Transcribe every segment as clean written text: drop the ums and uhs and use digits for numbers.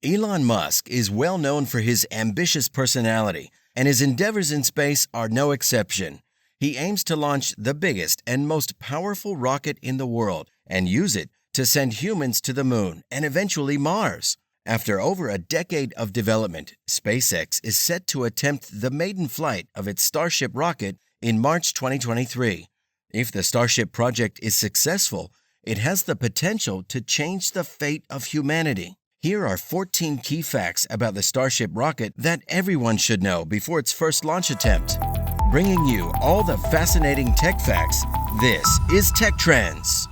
Elon Musk is well known for his ambitious personality, and his endeavors in space are no exception. He aims to launch the biggest and most powerful rocket in the world and use it to send humans to the moon and eventually Mars. After over a decade of development, SpaceX is set to attempt the maiden flight of its Starship rocket in March 2023. If the Starship project is successful, it has the potential to change the fate of humanity. Here are 14 key facts about the Starship rocket that everyone should know before its first launch attempt. Bringing you all the fascinating tech facts, this is Tech Trends.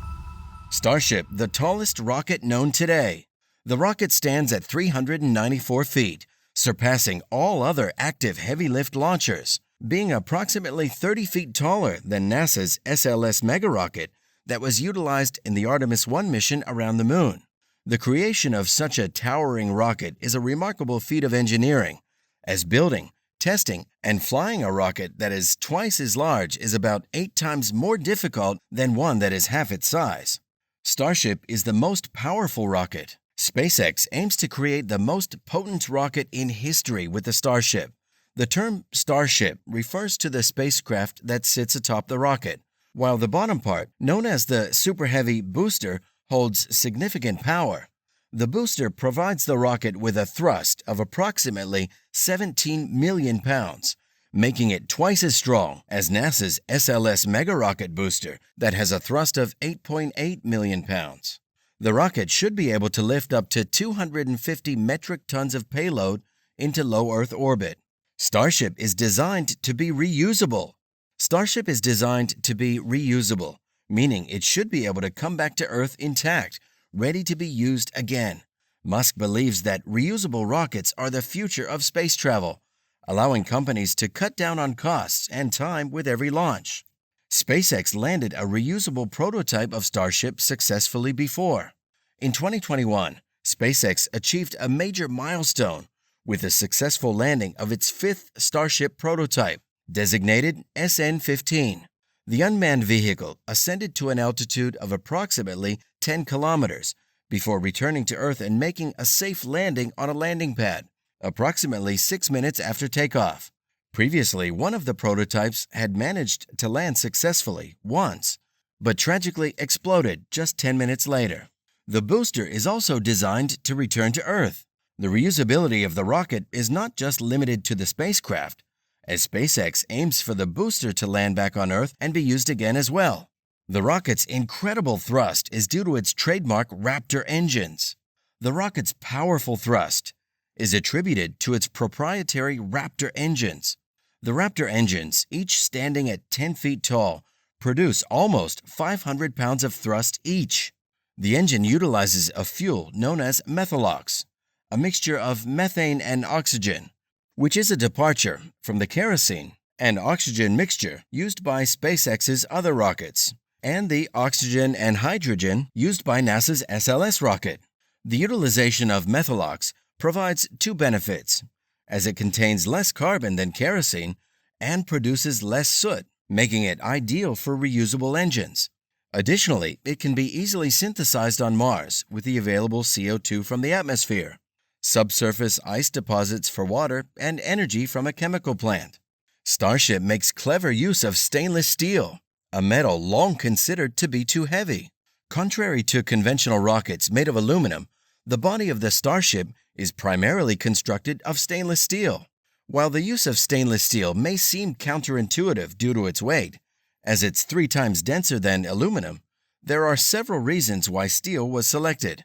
Starship, the tallest rocket known today. The rocket stands at 394 feet, surpassing all other active heavy-lift launchers, being approximately 30 feet taller than NASA's SLS mega rocket that was utilized in the Artemis 1 mission around the moon. The creation of such a towering rocket is a remarkable feat of engineering, as building, testing, and flying a rocket that is twice as large is about 8 times more difficult than one that is half its size. Starship is the most powerful rocket. SpaceX aims to create the most potent rocket in history with the Starship. The term Starship refers to the spacecraft that sits atop the rocket, while the bottom part, known as the Super Heavy booster, holds significant power. The booster provides the rocket with a thrust of approximately 17 million pounds, making it twice as strong as NASA's SLS mega rocket booster that has a thrust of 8.8 million pounds. The rocket should be able to lift up to 250 metric tons of payload into low Earth orbit. Starship is designed to be reusable. Starship is designed to be reusable, meaning it should be able to come back to Earth intact, ready to be used again. Musk believes that reusable rockets are the future of space travel, allowing companies to cut down on costs and time with every launch. SpaceX landed a reusable prototype of Starship successfully before. In 2021, SpaceX achieved a major milestone with the successful landing of its 5th Starship prototype, designated SN-15. The unmanned vehicle ascended to an altitude of approximately 10 kilometers before returning to Earth and making a safe landing on a landing pad, approximately 6 minutes after takeoff. Previously, one of the prototypes had managed to land successfully once, but tragically exploded just 10 minutes later. The booster is also designed to return to Earth. The reusability of the rocket is not just limited to the spacecraft, as SpaceX aims for the booster to land back on Earth and be used again as well. The rocket's incredible thrust is due to its trademark Raptor engines. The rocket's powerful thrust is attributed to its proprietary Raptor engines. The Raptor engines, each standing at 10 feet tall, produce almost 500 pounds of thrust each. The engine utilizes a fuel known as methalox, a mixture of methane and oxygen, which is a departure from the kerosene and oxygen mixture used by SpaceX's other rockets, and the oxygen and hydrogen used by NASA's SLS rocket. The utilization of methalox provides 2 benefits, as it contains less carbon than kerosene and produces less soot, making it ideal for reusable engines. Additionally, it can be easily synthesized on Mars with the available CO2 from the atmosphere, subsurface ice deposits for water, and energy from a chemical plant. Starship makes clever use of stainless steel, a metal long considered to be too heavy. Contrary to conventional rockets made of aluminum, the body of the Starship is primarily constructed of stainless steel. While the use of stainless steel may seem counterintuitive due to its weight, as it's 3 times denser than aluminum, there are several reasons why steel was selected.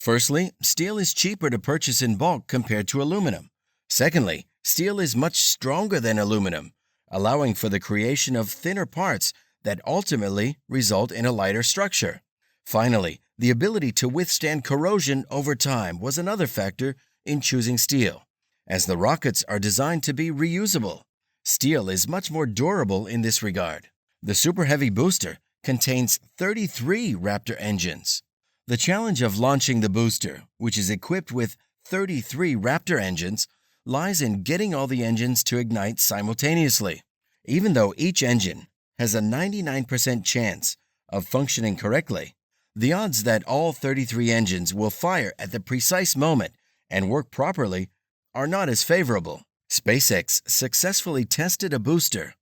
Firstly, steel is cheaper to purchase in bulk compared to aluminum. Secondly, steel is much stronger than aluminum, allowing for the creation of thinner parts that ultimately result in a lighter structure. Finally, the ability to withstand corrosion over time was another factor in choosing steel, as the rockets are designed to be reusable. Steel is much more durable in this regard. The Super Heavy booster contains 33 Raptor engines. The challenge of launching the booster, which is equipped with 33 Raptor engines, lies in getting all the engines to ignite simultaneously. Even though each engine has a 99% chance of functioning correctly, the odds that all 33 engines will fire at the precise moment and work properly are not as favorable. SpaceX successfully tested a booster.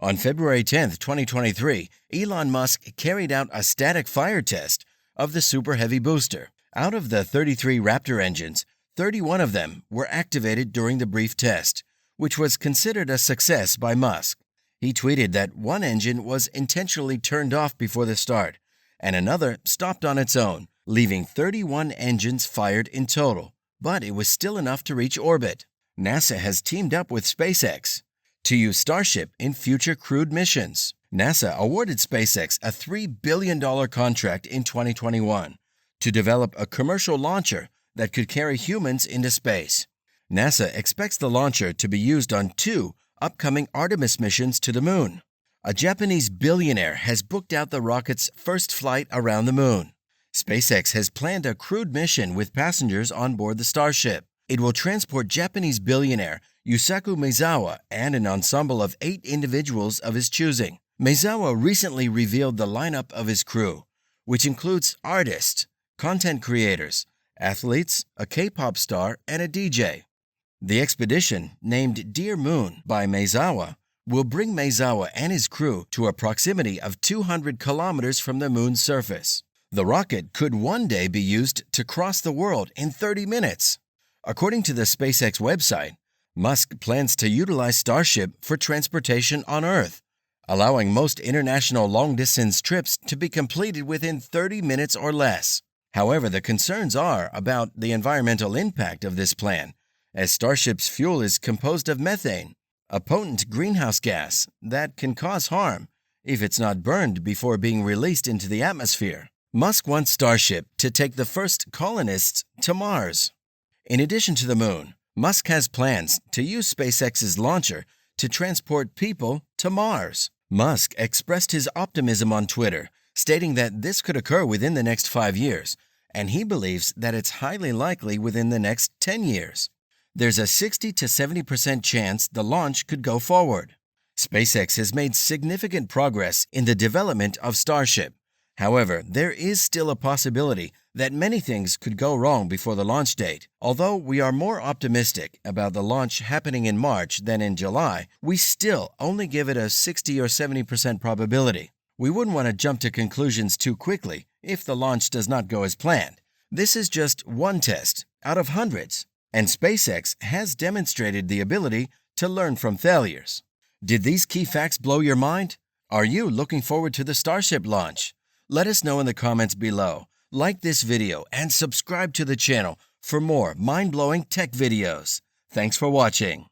On February 10, 2023, Elon Musk carried out a static fire test of the Super Heavy booster. Out of the 33 Raptor engines, 31 of them were activated during the brief test, which was considered a success by Musk. He tweeted that one engine was intentionally turned off before the start, and another stopped on its own, leaving 31 engines fired in total, but it was still enough to reach orbit. NASA has teamed up with SpaceX to use Starship in future crewed missions. NASA awarded SpaceX a $3 billion contract in 2021 to develop a commercial launcher that could carry humans into space. NASA expects the launcher to be used on 2 upcoming Artemis missions to the moon. A Japanese billionaire has booked out the rocket's first flight around the moon. SpaceX has planned a crewed mission with passengers on board the Starship. It will transport Japanese billionaire Yusaku Maezawa and an ensemble of 8 individuals of his choosing. Maezawa recently revealed the lineup of his crew, which includes artists, content creators, athletes, a K-pop star, and a DJ. The expedition, named Dear Moon by Maezawa, will bring Maezawa and his crew to a proximity of 200 kilometers from the moon's surface. The rocket could one day be used to cross the world in 30 minutes. According to the SpaceX website, Musk plans to utilize Starship for transportation on Earth, allowing most international long-distance trips to be completed within 30 minutes or less. However, the concerns are about the environmental impact of this plan, as Starship's fuel is composed of methane, a potent greenhouse gas that can cause harm if it's not burned before being released into the atmosphere. Musk wants Starship to take the first colonists to Mars. In addition to the moon, Musk has plans to use SpaceX's launcher to transport people to Mars. Musk expressed his optimism on Twitter, stating that this could occur within the next 5 years, and he believes that it's highly likely within the next 10 years. There's a 60 to 70% chance the launch could go forward. SpaceX has made significant progress in the development of Starship. However, there is still a possibility that many things could go wrong before the launch date. Although we are more optimistic about the launch happening in March than in July, we still only give it a 60 or 70% probability. We wouldn't want to jump to conclusions too quickly if the launch does not go as planned. This is just one test out of hundreds, and SpaceX has demonstrated the ability to learn from failures. Did these key facts blow your mind? Are you looking forward to the Starship launch? Let us know in the comments below. Like this video and subscribe to the channel for more mind-blowing tech videos. Thanks for watching.